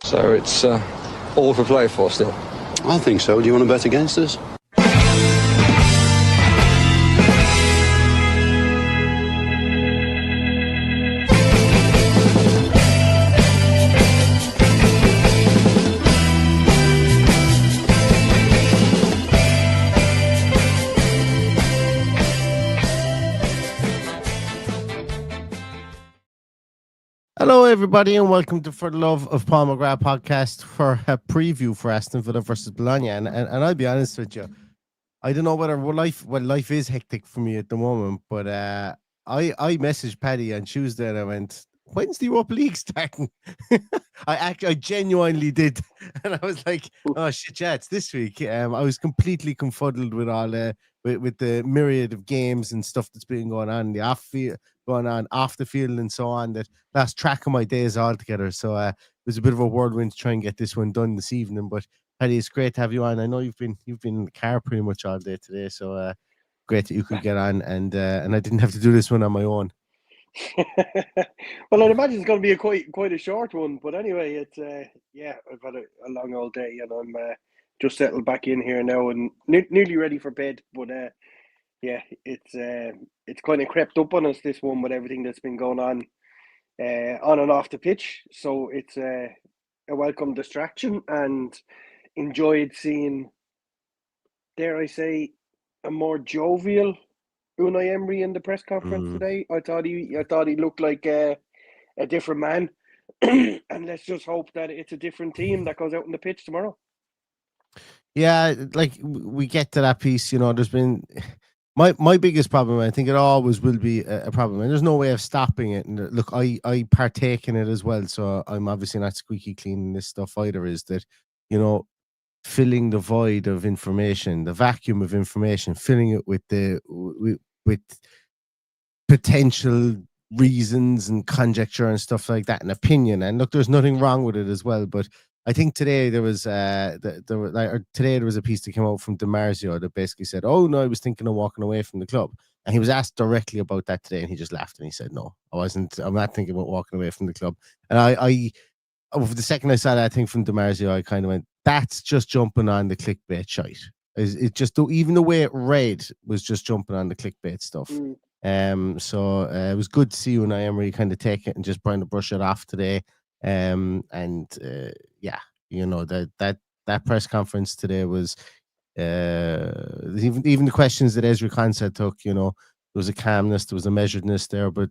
So it's all for play for still. I think so. Do you want to bet against us? Hello, everybody, and welcome to For the Love of Paul McGrath podcast for a preview for Aston Villa versus Bologna. And I'll be honest with you, I don't know whether life is hectic for me at the moment, but I messaged Paddy on Tuesday and I went, "When's the Europa League starting?" I genuinely did, and I was like, "Oh shit, yeah, it's this week." I was completely confuddled with all with the myriad of games and stuff that's been going on, off the field and so on, that lost track of my days altogether. So it was a bit of a whirlwind to try and get this one done this evening. But Paddy, it's great to have you on. I know you've been in the car pretty much all day today, so great that you could get on, and I didn't have to do this one on my own. Well, I'd imagine it's going to be quite a short one, but anyway, it's I've had a long old day, and I'm just settled back in here now and nearly ready for bed. But it's kind of crept up on us, this one, with everything that's been going on and off the pitch. So it's a welcome distraction, and enjoyed seeing, dare I say, a more jovial Unai Emery in the press conference today. I thought he looked like a different man, and let's just hope that it's a different team that goes out on the pitch tomorrow. Yeah, like we get to that piece, there's been my biggest problem. I think it always will be a problem, and there's no way of stopping it. And look, I partake in it as well, so I'm obviously not squeaky clean in this stuff either. Is that, filling the void of information, the vacuum of information, filling it with with potential reasons and conjecture and stuff like that, and opinion. And look, there's nothing wrong with it as well. But I think today there was today there was a piece that came out from DiMarzio that basically said, "Oh no, I was thinking of walking away from the club," and he was asked directly about that today, and he just laughed and he said, "No, I wasn't. I'm not thinking about walking away from the club." And I the second I saw that thing from DiMarzio, I kind of went, "That's just jumping on the clickbait shite." It just, even the way it read was just jumping on the clickbait stuff. So it was good to see Unai Emery kind of take it and just trying to brush it off today. That press conference today was even the questions that Ezri Khan took. There was a calmness, there was a measuredness there, but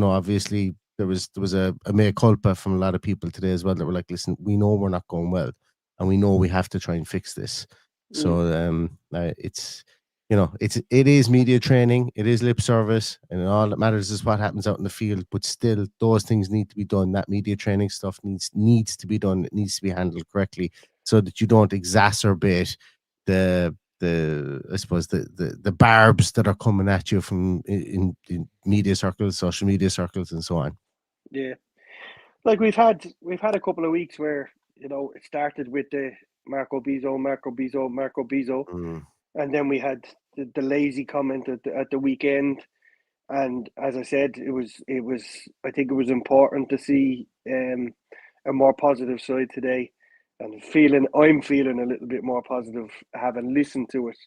obviously there was a mea culpa from a lot of people today as well that were like, "Listen, we know we're not going well, and we know we have to try and fix this." So it is media training, it is lip service, and all that matters is what happens out in the field. But still, those things need to be done. That media training stuff needs to be done. It needs to be handled correctly, so that you don't exacerbate the barbs that are coming at you from in media circles, social media circles, and so on. Yeah, like we've had a couple of weeks where it started with the Marco Bizzo, and then we had the lazy comment at the weekend. And as I said, I think it was important to see a more positive side today, and I'm feeling a little bit more positive having listened to it.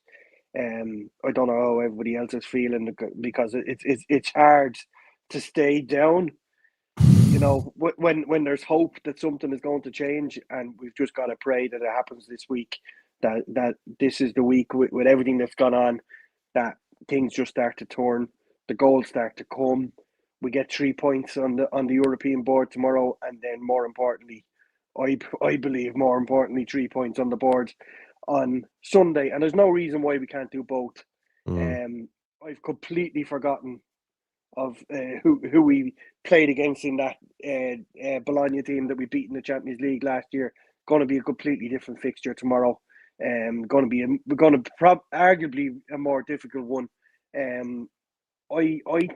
I don't know how everybody else is feeling, because it's hard to stay down. When there's hope that something is going to change, and we've just got to pray that it happens this week, that this is the week with everything that's gone on, that things just start to turn, the goals start to come, we get 3 points on the European board tomorrow, and then more importantly, I believe 3 points on the board on Sunday. And there's no reason why we can't do both. I've completely forgotten of who we played against in that Bologna team that we beat in the Champions League last year. Going to be a completely different fixture tomorrow. Arguably a more difficult one. I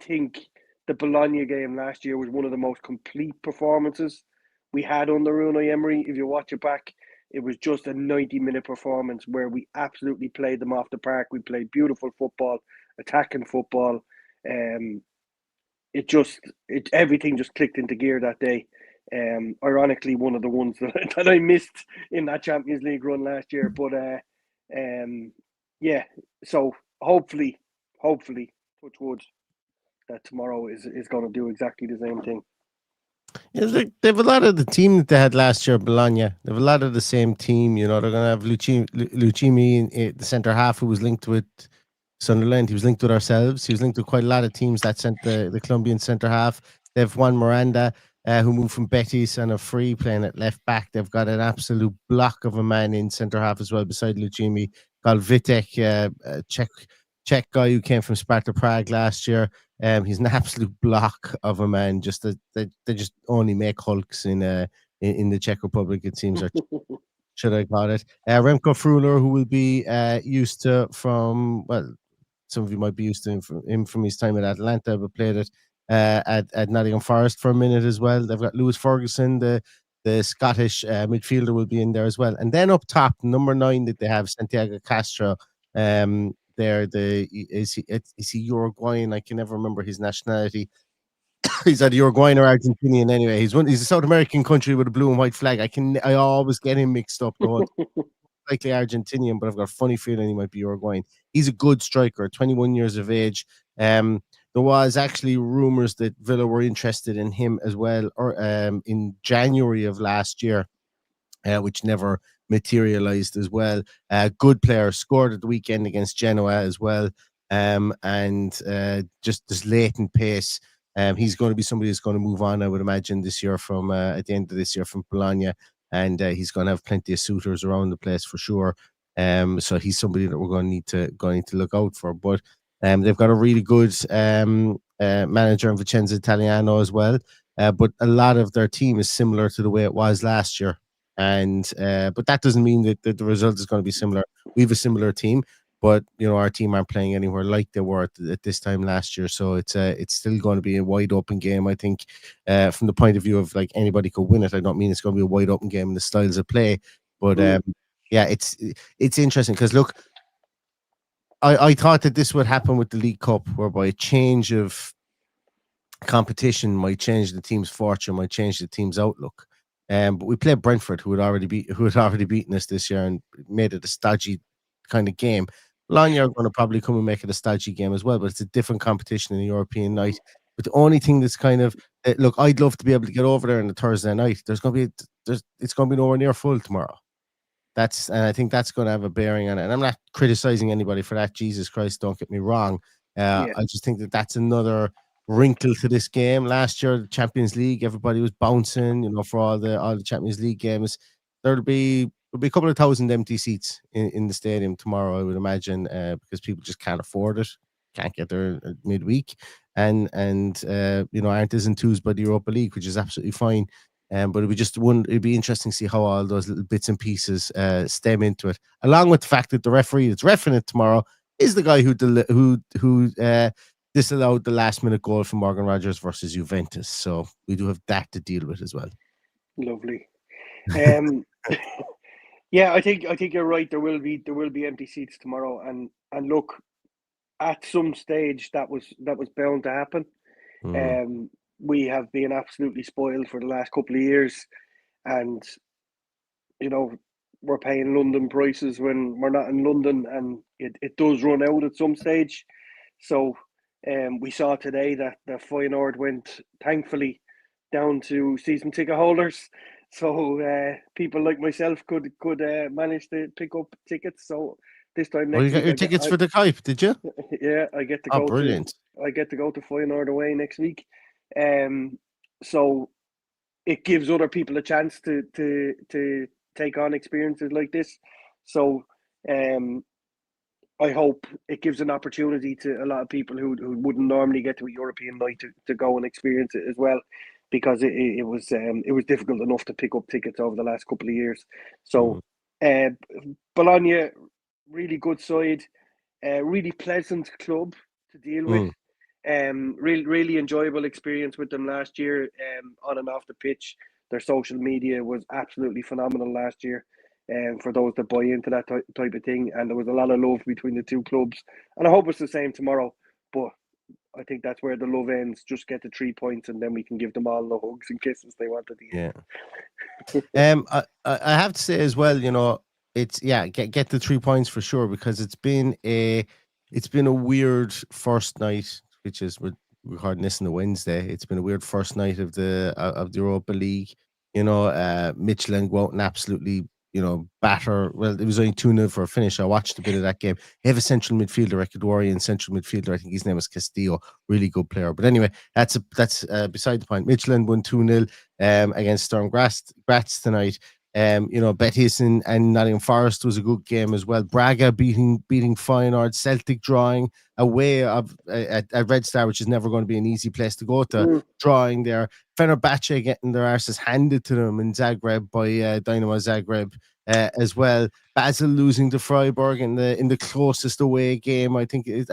think the Bologna game last year was one of the most complete performances we had under Unai Emery. If you watch it back, it was just a 90-minute performance where we absolutely played them off the park. We played beautiful football, attacking football. Everything just clicked into gear that day. Ironically, one of the ones that I missed in that Champions League run last year. But yeah, so hopefully, touch wood, that tomorrow is going to do exactly the same thing. Yeah, they have a lot of the team that they had last year, Bologna. They have a lot of the same team. You know, they're going to have Lucimi, in the centre half, who was linked with Sunderland. He was linked with ourselves. He was linked with quite a lot of teams that sent the Colombian centre half. They have Juan Miranda, who moved from Betis and a free playing at left back. They've got an absolute block of a man in centre half as well, beside Lucimi, called Vitek, a Czech guy who came from Sparta Prague last year. He's an absolute block of a man. Just they just only make hulks in the Czech Republic, it seems, or should I call it? Remco Fruler, who will be used to from, well, some of you might be used to him from his time at Atlanta, but played it at Nottingham Forest for a minute as well. They've got Lewis Ferguson, the Scottish midfielder, will be in there as well. And then up top, number 9 that they have, Santiago Castro. Is he Uruguayan? I can never remember his nationality. He's either Uruguayan or Argentinian anyway. He's a South American country with a blue and white flag. I always get him mixed up. Likely Argentinian, but I've got a funny feeling he might be Uruguayan. He's a good striker, 21 years of age. There was actually rumours that Villa were interested in him as well, or in January of last year, which never materialized as well. Good player, scored at the weekend against Genoa as well, and just this latent pace. He's going to be somebody who's going to move on, I would imagine, this year from at the end of this year from Bologna, and he's going to have plenty of suitors around the place for sure. So he's somebody that we're going to look out for. But they've got a really good manager in Vincenzo Italiano as well. But a lot of their team is similar to the way it was last year. And but that doesn't mean that the result is going to be similar. We have a similar team, but you know, our team aren't playing anywhere like they were at this time last year. So it's still going to be a wide open game, I think, from the point of view of like anybody could win it. I don't mean it's going to be a wide open game in the styles of play, but yeah, it's interesting because look, I thought that this would happen with the League Cup, whereby a change of competition might change the team's fortune, might change the team's outlook. But we played Brentford, who had already beaten us this year and made it a stodgy kind of game. Bologna are going to probably come and make it a stodgy game as well, but it's a different competition in the European night. But the only thing that's kind of look, I'd love to be able to get over there on the Thursday night. It's going to be nowhere near full tomorrow. And I think that's going to have a bearing on it. And I'm not criticizing anybody for that. Jesus Christ, don't get me wrong. I just think that that's another wrinkle to this game. Last year, the Champions League, everybody was bouncing, you know, for all the Champions League games. There'll be a couple of thousand empty seats in the stadium tomorrow, I would imagine, because people just can't afford it, can't get there midweek, and you know, aren't as enthused by the Europa League, which is absolutely fine. But it'd be interesting to see how all those little bits and pieces stem into it, along with the fact that the referee that's refereeing it tomorrow is the guy who disallowed the last minute goal from Morgan Rogers versus Juventus. So we do have that to deal with as well. Lovely. Yeah, I think you're right. There will be empty seats tomorrow, and look, at some stage that was bound to happen. We have been absolutely spoiled for the last couple of years, and you know, we're paying London prices when we're not in London, and it does run out at some stage. So we saw today that the Feyenoord went, thankfully, down to season ticket holders. So people like myself could manage to pick up tickets. So this time next you got week, your tickets for the Kype, did you? Yeah, I get to go. Brilliant! I get to go to Feyenoord away next week. So it gives other people a chance to take on experiences like this. So I hope it gives an opportunity to a lot of people who wouldn't normally get to a European night to go and experience it as well, because it was difficult enough to pick up tickets over the last couple of years. So Bologna, really good side, really pleasant club to deal with. Really enjoyable experience with them last year, on and off the pitch. Their social media was absolutely phenomenal last year. For those that buy into that type of thing, and there was a lot of love between the two clubs, and I hope it's the same tomorrow. But I think that's where the love ends. Just get the 3 points, and then we can give them all the hugs and kisses they want at the end. Yeah. I have to say as well, it's get the 3 points for sure, because it's been a weird first night, which is we're recording this on the Wednesday. It's been a weird first night of the Europa League. Michelin go out and absolutely batter. Well, it was only 2-0 for a finish. I watched a bit of that game. They have a central midfielder, Ecuadorian central midfielder. I think his name is Castillo, really good player. But anyway, that's beside the point. Michelin won 2-0 against Sturm Graz tonight. Betis and Nottingham Forest was a good game as well. Braga beating Feyenoord, Celtic drawing away at Red Star, which is never going to be an easy place to go to. Drawing there. Fenerbahce getting their arses handed to them in Zagreb by Dynamo Zagreb as well. Basel losing to Freiburg in the closest away game. I think it's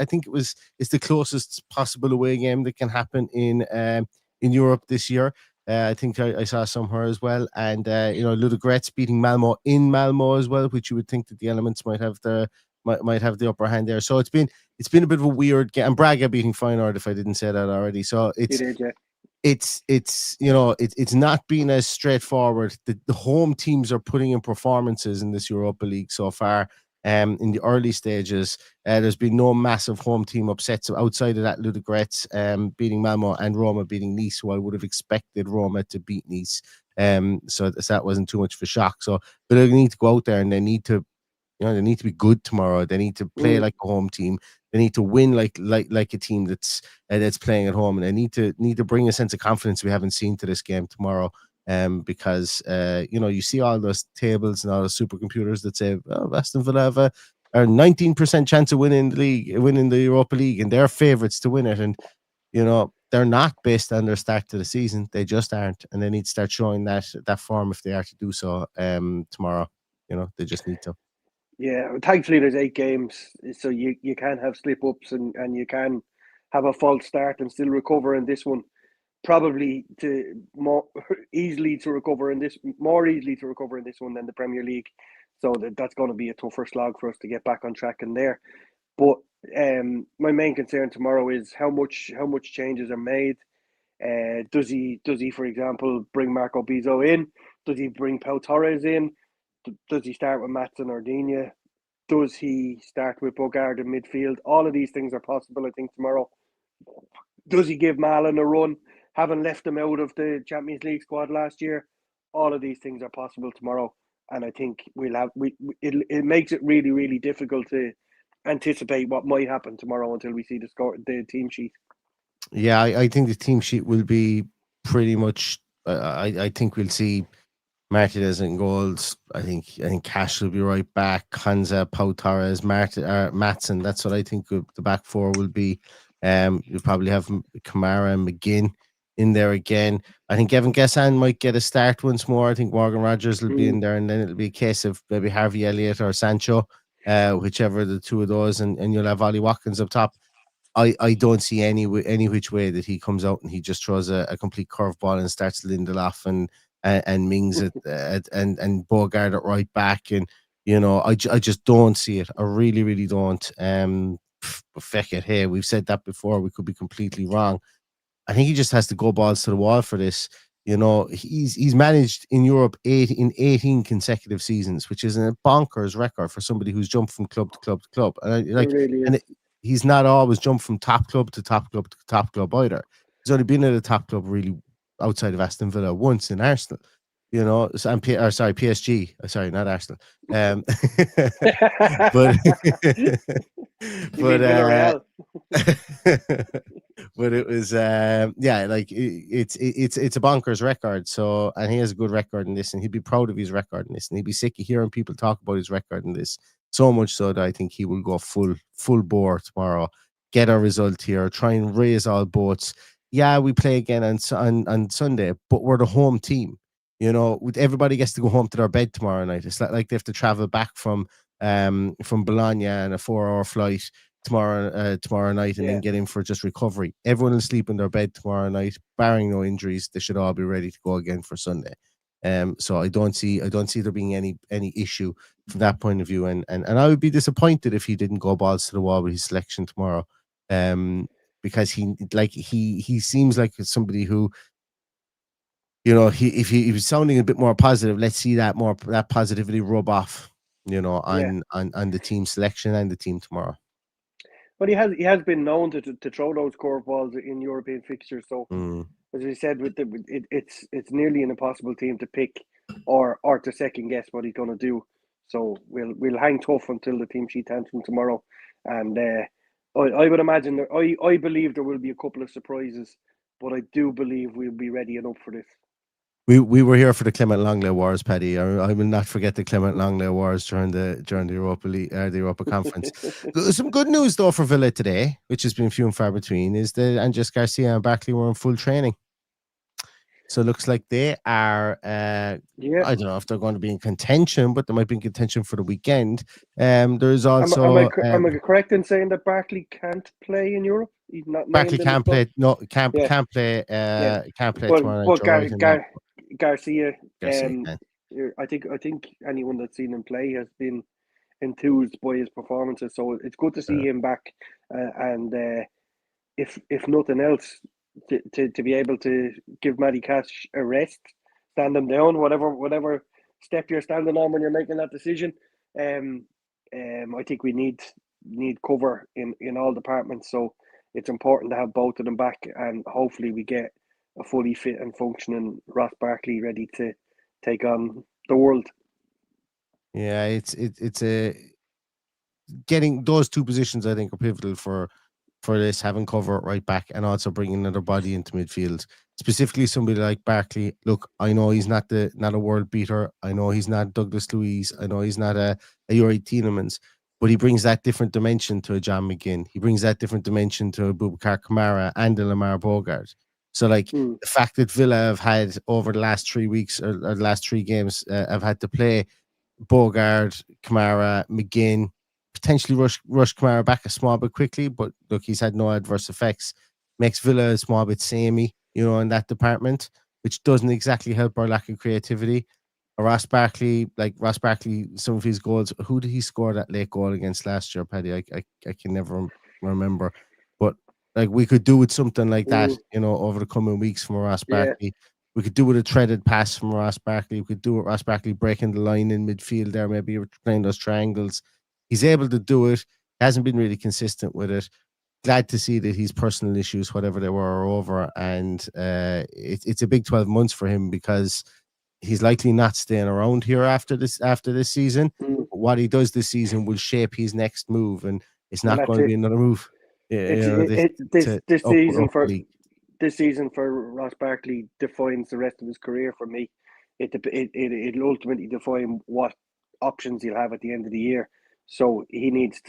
the closest possible away game that can happen in Europe this year. I think I saw somewhere as well, and Ludogorets beating Malmo in Malmo as well, which you would think that the elements might have the upper hand there. So it's been a bit of a weird game. And Braga beating Feyenoord, if I didn't say that already. So it's not been as straightforward. The home teams are putting in performances in this Europa League so far. In the early stages, there's been no massive home team upsets outside of that. Ludogorets beating Malmo and Roma beating Nice, who I would have expected Roma to beat Nice. So that wasn't too much of a shock. So, but they need to go out there and they need to be good tomorrow. They need to play like a home team. They need to win like a team that's playing at home, and they need to bring a sense of confidence we haven't seen to this game tomorrow. Because you see all those tables and all those supercomputers that say, Aston Villa have a 19% chance of winning the Europa League, and they're favourites to win it. And they're not based on their start to the season; they just aren't, and they need to start showing that form if they are to do so tomorrow. They just need to. Yeah, thankfully there's 8 games, so you can have slip ups and you can have a false start and still recover in this one. Probably more easily to recover in this one than the Premier League. So that's going to be a tougher slog for us to get back on track in there. But my main concern tomorrow is how much changes are made. Does he, for example, bring Marco Bizzo in? Does he bring Pau Torres in? Does he start with Matson or Digne? Does he start with Bogard in midfield? All of these things are possible, I think, tomorrow. Does he give Malin a run? Having left him out of the Champions League squad last year, all of these things are possible tomorrow, and I think it makes it really, really difficult to anticipate what might happen tomorrow until we see the team sheet. Yeah, I think the team sheet will be pretty much. I think we'll see Martinez in goals. I think Cash will be right back. Hansa, Pau Torres, Matson. That's what I think the back four will be. You'll probably have Kamara and McGinn in there again. I think Evan Gessan might get a start once more. I think Morgan Rogers will be in there, and then it'll be a case of maybe Harvey Elliott or Sancho, whichever the two of those, and you'll have Ollie Watkins up top. I don't see any which way that he comes out and he just throws a complete curveball and starts Lindelof and Mings and Bogard at right back, and I just don't see it. I really, really don't. But feck it, hey, we've said that before. We could be completely wrong. I think he just has to go balls to the wall for this. He's managed in Europe 18 consecutive seasons, which is a bonkers record for somebody who's jumped from club to club to club. And he's not always jumped from top club to top club to top club either. He's only been at a top club really outside of Aston Villa once in Arsenal. PSG. Sorry, not Arsenal. But it was it's a bonkers record. So, and he has a good record in this, and he'd be proud of his record in this, and he'd be sick of hearing people talk about his record in this. So much so that I think he will go full bore tomorrow, get a result here, try and raise all boats. Yeah, we play again on Sunday, but we're the home team. Everybody gets to go home to their bed tomorrow night. It's like they have to travel back from Bologna and a 4-hour flight tomorrow night, and then get in for just recovery. Everyone will sleep in their bed tomorrow night, barring no injuries. They should all be ready to go again for Sunday. So I don't see there being any issue from that point of view. And I would be disappointed if he didn't go balls to the wall with his selection tomorrow. because he seems like somebody who, if he was sounding a bit more positive, let's see that positivity rub off, on the team selection and the team tomorrow. But he has been known to throw those curveballs in European fixtures. So as we said, it's nearly an impossible team to pick or to second guess what he's going to do. So we'll hang tough until the team sheet hands from tomorrow, and I would imagine I believe there will be a couple of surprises, but I do believe we'll be ready and up for this. We were here for the Clement Longley Wars, Paddy. I will not forget the Clement Longley Wars during the Europa League, the Europa Conference. Some good news though for Villa today, which has been few and far between, is that Andres Garcia and Barkley were in full training. So it looks like they are. I don't know if they're going to be in contention, but they might be in contention for the weekend. There's also. Am I correct in saying that Barkley can't play in Europe? He's not. Barkley can't play. No, can't play. Can't play tomorrow night. Garcia, I think anyone that's seen him play has been enthused by his performances. So it's good to see him back, and if nothing else, to be able to give Matty Cash a rest, stand him down, whatever step you're standing on when you're making that decision. I think we need cover in all departments. So it's important to have both of them back, and hopefully we get a fully fit and functioning Ross Barkley ready to take on the world. Yeah, it's getting those two positions, I think, are pivotal for this, having cover at right back and also bringing another body into midfield. Specifically, somebody like Barkley. Look, I know he's not a world beater. I know he's not Douglas Luiz. I know he's not a Yuri Tielemans, but he brings that different dimension to a John McGinn. He brings that different dimension to a Boubacar Kamara and a Lamar Bogart. So, the fact that Villa have had over the last 3 weeks or the last 3 games have had to play Bogart, Kamara, McGinn, potentially rush Kamara back a small bit quickly, but look, he's had no adverse effects. Makes Villa a small bit samey, in that department, which doesn't exactly help our lack of creativity. Ross Barkley, some of his goals. Who did he score that late goal against last year, Paddy? I can never remember, but we could do with something like that, over the coming weeks from Ross Barkley. We could do with a threaded pass from Ross Barkley. We could do with Ross Barkley breaking the line in midfield there, maybe playing those triangles. He's able to do it. Hasn't been really consistent with it. Glad to see that his personal issues, whatever they were, are over, and it's a big 12 months for him, because he's likely not staying around here after this season. What he does this season will shape his next move, and it's not going to be another move. This season for Ross Barkley defines the rest of his career for me. It'll ultimately define what options he'll have at the end of the year. So he needs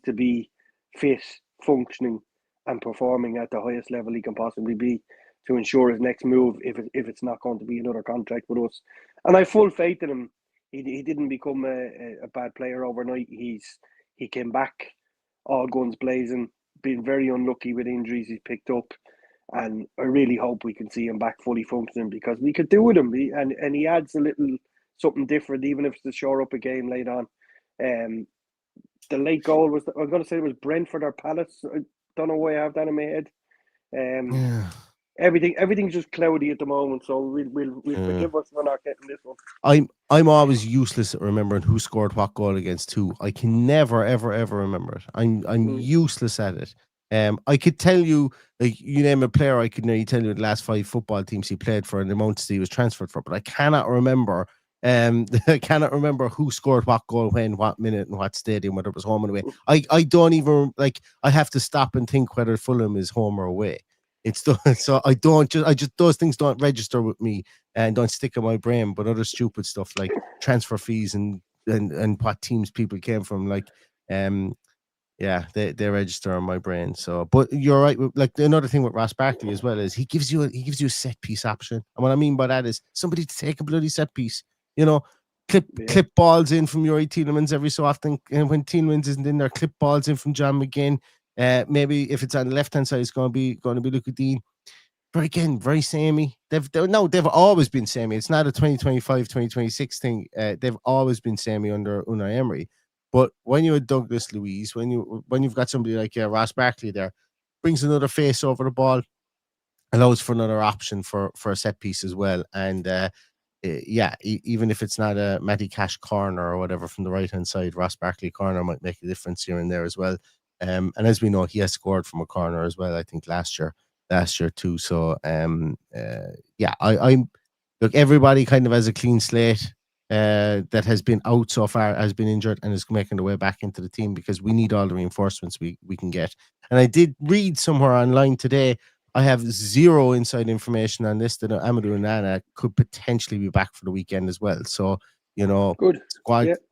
to be fit, functioning, and performing at the highest level he can possibly be to ensure his next move, if it's not going to be another contract with us. And I have full faith in him. He didn't become a bad player overnight. He came back all guns blazing, been very unlucky with injuries he's picked up, and I really hope we can see him back fully functioning, because we could do with him, and he adds a little something different, even if it's to shore up a game late on. The late goal was, I was going to say it was Brentford or Palace. I don't know why I have that in my head. Everything's just cloudy at the moment, so we'll forgive us for not getting this one. I'm always useless at remembering who scored what goal against who. I can never ever remember it. I'm useless at it. I could tell you, you name a player, I could nearly tell you the last 5 football teams he played for and the amounts he was transferred for, but I cannot remember. I cannot remember who scored what goal, when, what minute, and what stadium, whether it was home and away. I don't even I have to stop and think whether Fulham is home or away. So I just those things don't register with me and don't stick in my brain. But other stupid stuff like transfer fees and what teams people came from, they register on my brain. So, but you're right. Another thing with Ross Barkley as well is he gives you a set piece option, and what I mean by that is somebody to take a bloody set piece. Clip balls in from Yuri Tielemans every so often, and when Tielemans isn't in there, clip balls in from John McGinn. Maybe if it's on the left hand side, it's going to be Luca Dean. But again, very samey. They've always been samey. It's not a 2025, 2026 thing. They've always been samey under Unai Emery. But when you're Douglas Luiz, when you've got somebody like Ross Barkley there, brings another face over the ball, allows for another option for a set piece as well. And even if it's not a Matty Cash corner or whatever from the right hand side, Ross Barkley corner might make a difference here and there as well. And as we know, he has scored from a corner as well, I think last year too. So I'm look, everybody kind of has a clean slate that has been out so far, has been injured, and is making their way back into the team, because we need all the reinforcements we can get. And I did read somewhere online today, I have zero inside information on this, that Amadou Onana could potentially be back for the weekend as well. So, good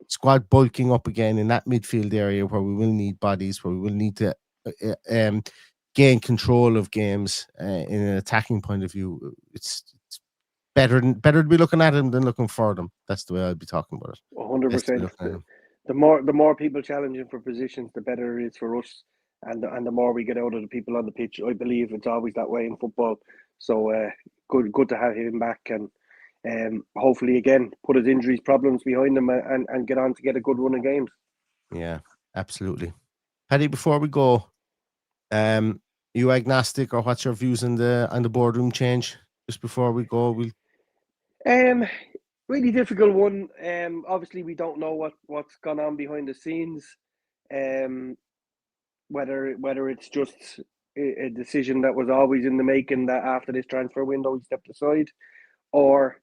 squad bulking up again in that midfield area where we will need bodies, where we will need to gain control of games in an attacking point of view. It's better to be looking at them than looking for them. That's the way I'd be talking about it. 100%. The more people challenging for positions, the better it is for us. And the more we get out of the people on the pitch, I believe it's always that way in football. So good to have him back, and hopefully again put his injuries problems behind him and get on to get a good run of games. Yeah, absolutely. Paddy, before we go, you agnostic, or what's your views on the boardroom change? Just before we go, really difficult one. Obviously we don't know what's gone on behind the scenes. Whether it's just a decision that was always in the making, that after this transfer window he stepped aside, or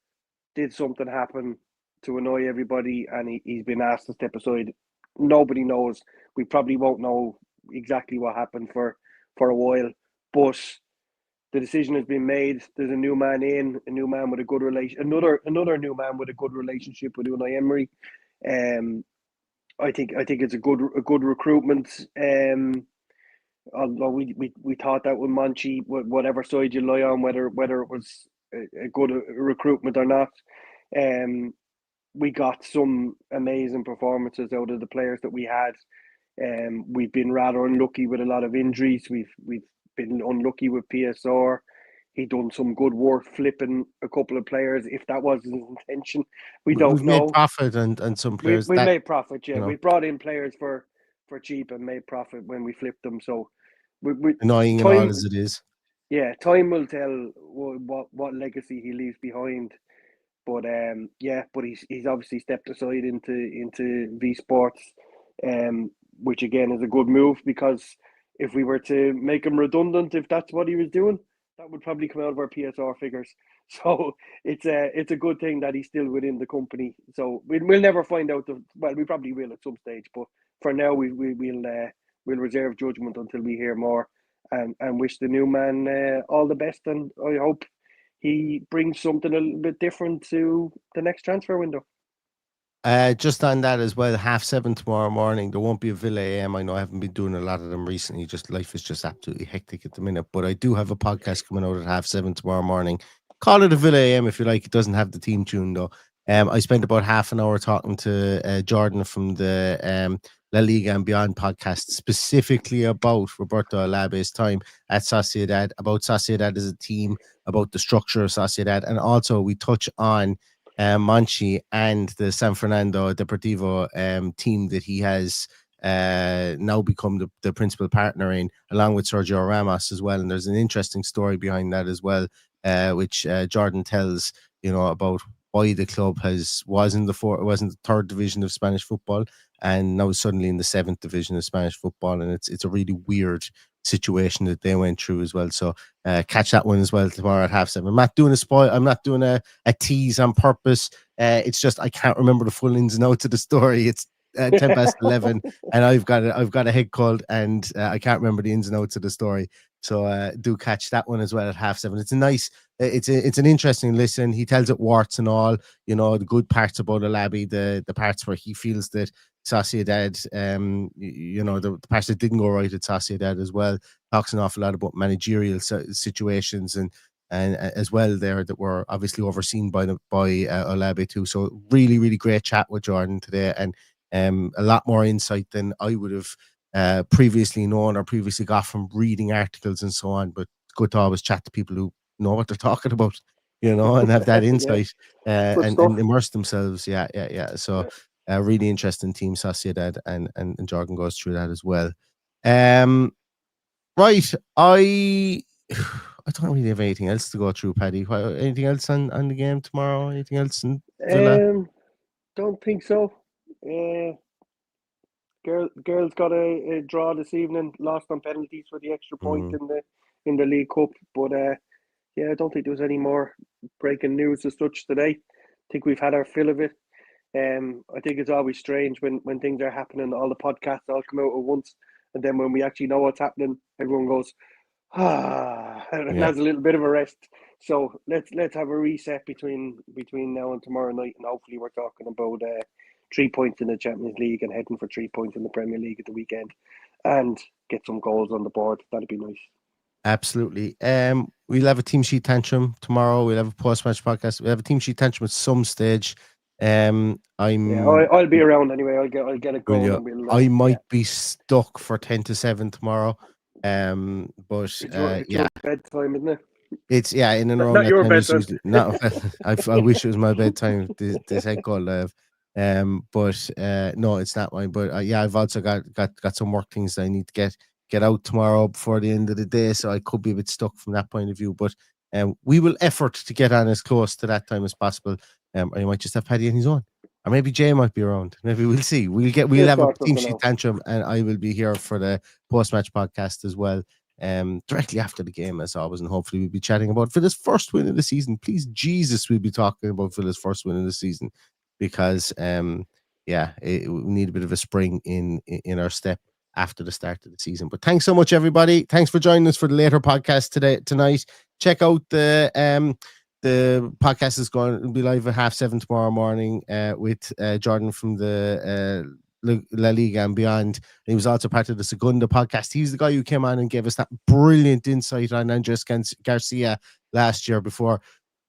did something happen to annoy everybody and he's been asked to step aside. Nobody knows. We probably won't know exactly what happened for a while, but the decision has been made. There's a new man a new man with a good relation, another new man with a good relationship with Unai Emery. I think it's a good recruitment. Although we thought that with Monchi, whatever side you lie on, whether it was a good recruitment or not, we got some amazing performances out of the players that we had. We've been rather unlucky with a lot of injuries. We've been unlucky with PSR. He done some good work flipping a couple of players. If that was his intention, we've made profit, and some players we made profit. Yeah, we brought in players for cheap and made profit when we flipped them. So annoying and all as it is. Yeah, time will tell what legacy he leaves behind. But he's obviously stepped aside into V Sports, which again is a good move, because if we were to make him redundant, if that's what he was doing, that would probably come out of our PSR figures. So it's a good thing that he's still within the company. So we'll never find out. We probably will at some stage, but for now we'll reserve judgment until we hear more, and wish the new man all the best. And I hope he brings something a little bit different to the next transfer window. Just on that as well, 7:30 tomorrow morning. There won't be a Villa AM. I know I haven't been doing a lot of them recently. Just life is just absolutely hectic at the minute. But I do have a podcast coming out at 7:30 tomorrow morning. Call it a Villa AM if you like. It doesn't have the team tune though. I spent about half an hour talking to Jordan from the La Liga and Beyond podcast, specifically about Roberto Alabe's time at Sociedad, about Sociedad as a team, about the structure of Sociedad, and also we touch on Monchi and the San Fernando Deportivo team that he has now become the principal partner in, along with Sergio Ramos as well. And there's an interesting story behind that as well, which Jordan tells, about why the club was in the third division of Spanish football and now suddenly in the 7th division of Spanish football. And it's a really weird situation that they went through as well. So catch that one as well tomorrow at 7:30. I'm not doing a spoil. I'm not doing a tease on purpose. It's just I can't remember the full ins and outs of the story. It's 11:10, and I've got a head cold, and I can't remember the ins and outs of the story. So do catch that one as well at 7:30. It's a nice, it's an interesting listen. He tells it warts and all, the good parts about Alabi, the parts where he feels that Sociedad, the parts that didn't go right at Sociedad as well. Talks an awful lot about managerial situations and as well there that were obviously overseen by Olabe too. So really, really great chat with Jordan today, and a lot more insight than I would have previously known or previously got from reading articles and so on. But it's good to always chat to people who know what they're talking about, and have that insight and immerse themselves. Yeah. So a really interesting team, Sociedad, and Jordan goes through that as well. Right, I don't really have anything else to go through, Paddy. Anything else on the game tomorrow? Anything else in Villa? Don't think so. Girls got a draw this evening. Lost on penalties for the extra point in the League Cup. But yeah, I don't think there was any more breaking news as such today. I think we've had our fill of it. I think it's always strange when things are happening. All the podcasts all come out at once, and then when we actually know what's happening, everyone goes, and has a little bit of a rest. So let's have a reset between now and tomorrow night, and hopefully we're talking about 3 points in the Champions League and heading for 3 points in the Premier League at the weekend, and get some goals on the board. That'd be nice. Absolutely. We'll have a team sheet tantrum tomorrow. We'll have a post-match podcast. We'll have a team sheet tantrum at some stage. I'll be around anyway. I'll get it going. I might be stuck for 10 to 7 tomorrow. But it's your bedtime, isn't it? It's in and around not that your time. bedtime. Not, I wish it was my bedtime. This head called live. But no, it's not mine. But I've also got some work things I need to get out tomorrow before the end of the day, so I could be a bit stuck from that point of view. But we will effort to get on as close to that time as possible. Or you might just have Paddy on his own, or maybe Jay might be around. Maybe we'll see. We'll have a team sheet tantrum, and I will be here for the post-match podcast as well. Directly after the game, as always, and hopefully we'll be chatting about Villa's first win of the season. Please, Jesus, we'll be talking about Villa's first win of the season, because we need a bit of a spring in our step after the start of the season. But thanks so much, everybody. Thanks for joining us for the later podcast tonight. Check out the podcast is going to be live at 7:30 tomorrow morning with Jordan from the La Liga and beyond. And he was also part of the Segunda podcast. He's the guy who came on and gave us that brilliant insight on Andres Garcia last year before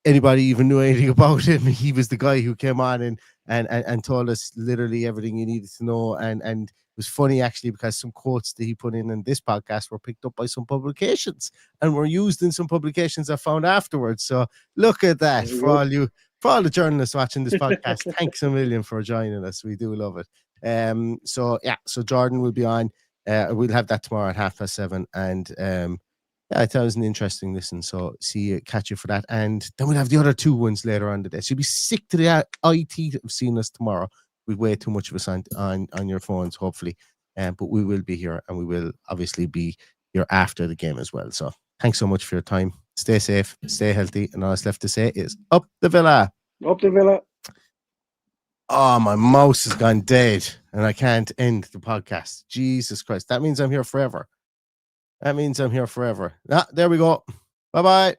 anybody even knew anything about him. He was the guy who came on and told us literally everything you needed to know. And it was funny, actually, because some quotes that he put in this podcast were picked up by some publications and were used in some publications I found afterwards. So look at that. For all the journalists watching this podcast, thanks a million for joining us. We do love it. So Jordan will be on. We'll have that tomorrow at 7:30. And I thought it was an interesting listen. So catch you for that. And then we'll have the other 2 ones later on today. So you'll be sick to the IT of seeing us tomorrow. We've way too much of us on your phones, hopefully. But we will be here, and we will obviously be here after the game as well. So thanks so much for your time. Stay safe, stay healthy, and all that's left to say is up the Villa. Up the Villa. Oh, my mouse has gone dead, and I can't end the podcast. Jesus Christ. That means I'm here forever. There we go. Bye-bye.